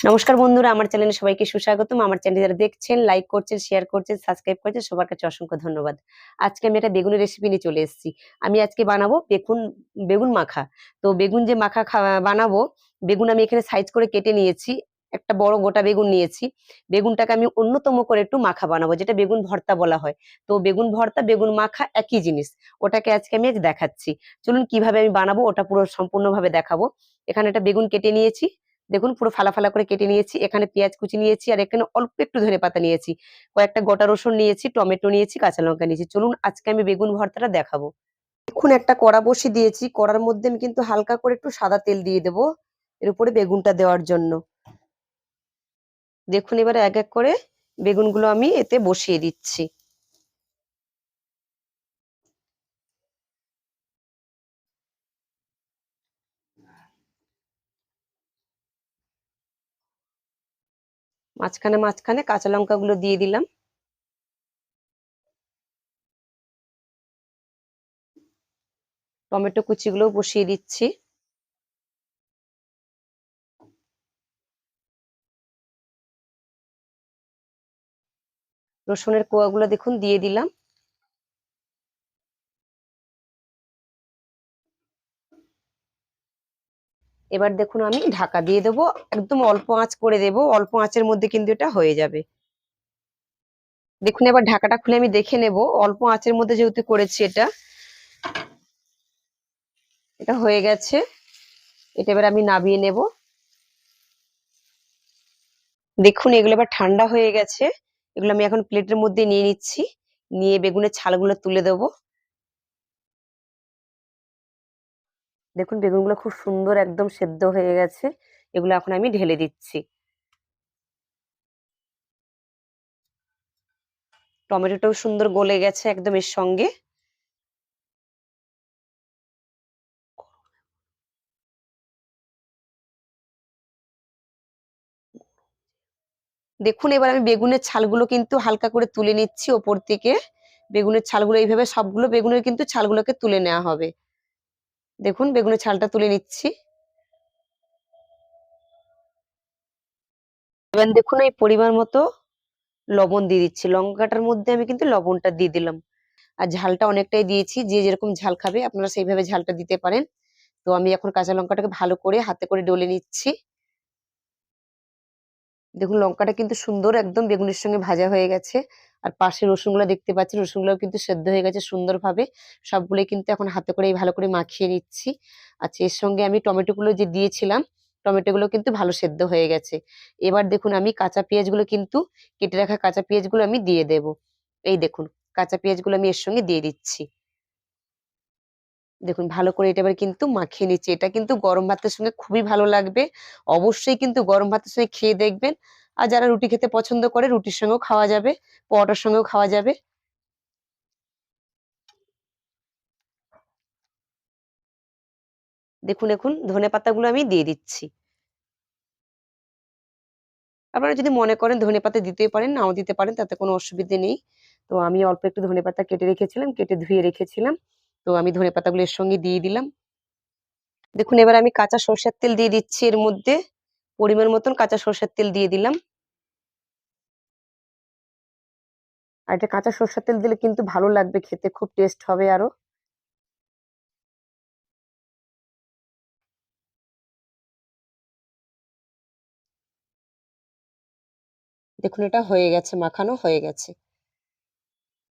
নমস্কার বন্ধুরা, আমার চ্যানেলে সবাইকে সুস্বাগতম। আমার চ্যানেল যারা দেখছেন, লাইক করছেন, শেয়ার করছেন, সাবস্ক্রাইব করছেন, সবার কাছে অসংখ্য ধন্যবাদ। আজকে আমি একটা বেগুনের রেসিপি নিয়ে চলে এসেছি। আমি আজকে বানাবো বেগুন মাখা। তো বেগুন যে মাখা বানাবো, বেগুন আমি এখানে সাইজ করে কেটে নিয়েছি। একটা বড় গোটা বেগুন নিয়েছি। বেগুনটাকে আমি অন্যতম করে একটু মাখা বানাবো, যেটা বেগুন ভর্তা বলা হয়। তো বেগুন ভর্তা, বেগুন মাখা একই জিনিস। ওটাকে আজকে আমি দেখাচ্ছি। চলুন কিভাবে আমি বানাবো ওটা পুরো সম্পূর্ণভাবে দেখাবো। এখানে একটা বেগুন কেটে নিয়েছি, দেখুন পুরো ফালা ফালা করে কেটে নিয়েছি। এখানে পেঁয়াজ কুচি নিয়েছি, আর এখানে অল্প একটু ধনেপাতা নিয়েছি, কয়েকটা গোটা রসুন নিয়েছি, টমেটো নিয়েছি, কাঁচা লঙ্কা নিয়েছি। চলুন আজকে আমি বেগুন ভর্তাটা দেখাবো। এখন একটা কড়া বসিয়ে দিয়েছি। কড়ার মধ্যে আমি কিন্তু হালকা করে একটু সাদা তেল দিয়ে দেবো এর উপরে বেগুনটা দেওয়ার জন্য। দেখুন এবারে এক এক করে বেগুনগুলো আমি এতে বসিয়ে দিচ্ছি। মাঝখানে মাঝখানে কাঁচা লঙ্কাগুলো দিয়ে দিলাম। টমেটো কুচিগুলো বসিয়ে দিচ্ছি। রসুনের কোয়াগুলো দেখুন দিয়ে দিলাম। এবার দেখুন আমি ঢাকা দিয়ে দেবো, একদম অল্প আঁচ করে দেবো। অল্প আঁচের মধ্যে কিন্তু এটা হয়ে যাবে। দেখুন এবার ঢাকাটা খুলে আমি দেখে নেব, অল্প আঁচের মধ্যে যেহেতু করেছি এটা এটা হয়ে গেছে। এটা এবার আমি নামিয়ে নেব। দেখুন এগুলো এবার ঠান্ডা হয়ে গেছে। এগুলো আমি এখন প্লেটের মধ্যে নিয়ে নিচ্ছি, নিয়ে বেগুনের ছালগুলো তুলে দেবো। দেখুন বেগুনগুলো খুব সুন্দর একদম সেদ্ধ হয়ে গেছে। এগুলো এখন আমি ঢেলে দিচ্ছি। টমেটোটাও সুন্দর গলে গেছে একদম এর সঙ্গে। দেখুন এবার আমি বেগুনের ছালগুলো কিন্তু হালকা করে তুলে নিচ্ছি ওপর থেকে। বেগুনের ছালগুলো এইভাবে সবগুলো বেগুনের কিন্তু ছালগুলোকে তুলে নেওয়া হবে। দেখুন বেগুনের ছালটা তুলে নিচ্ছি। এবার দেখুন এই পরিমাণ মতো লবণ দিয়ে দিচ্ছি। লঙ্কাটার মধ্যে আমি কিন্তু লবণটা দিয়ে দিলাম। আর ঝালটা অনেকটাই দিয়েছি, যে যেরকম ঝাল খাবে আপনারা সেইভাবে ঝালটা দিতে পারেন। তো আমি এখন কাঁচা লঙ্কাটাকে ভালো করে হাতে করে ডলে নিচ্ছি। দেখুন লঙ্কাটা কিন্তু সুন্দর একদম বেগুনের সঙ্গে ভাজা হয়ে গেছে। আর পাশে রসুনগুলো দেখতে পাচ্ছি, রসুনগুলো কিন্তু সেদ্ধ হয়ে গেছে সুন্দরভাবে। সবগুলোই কিন্তু এখন হাতে করে ভালো করে মাখিয়ে নিচ্ছি। আচ্ছা, এর সঙ্গে আমি টমেটোগুলো যে দিয়েছিলাম, টমেটোগুলো কিন্তু ভালো সেদ্ধ হয়ে গেছে। এবার দেখুন আমি কাঁচা পেঁয়াজগুলো কিন্তু কেটে রাখা কাঁচা পেঁয়াজগুলো আমি দিয়ে দেব। এই দেখুন কাঁচা পেঁয়াজগুলো আমি এর সঙ্গে দিয়ে দিচ্ছি। দেখুন ভালো করে এটা এবার কিন্তু মাখিয়ে নিচ্ছি। এটা কিন্তু গরম ভাতের সঙ্গে খুবই ভালো লাগবে। অবশ্যই কিন্তু গরম ভাতের সঙ্গে খেয়ে দেখবেন। আর যারা রুটি খেতে পছন্দ করে রুটির সঙ্গেও খাওয়া যাবে, পরোটার সঙ্গেও খাওয়া যাবে। দেখুন এখন ধনেপাতাগুলো আমি দিয়ে দিচ্ছি। আপনারা যদি মনে করেন ধনেপাতা দিতেই পারেন, নাও দিতে পারেন, তাতে কোনো অসুবিধে নেই। তো আমি অল্প একটু ধনেপাতা কেটে রেখেছিলাম, কেটে ধুয়ে রেখেছিলাম। তো আমি ধনেপাতাগুলো এর সঙ্গে দিয়ে দিলাম। দেখুন এবার আমি কাঁচা সরষের তেল দিয়ে দিচ্ছি এর মধ্যে। পরিমাণ মতন কাঁচা সরষের তেল দিয়ে দিলাম। আর এটা কাঁচা সরষের তেল দিলে কিন্তু ভালো লাগবে খেতে, খুব টেস্ট হবে আরো। দেখুন এটা হয়ে গেছে, মাখানো হয়ে গেছে।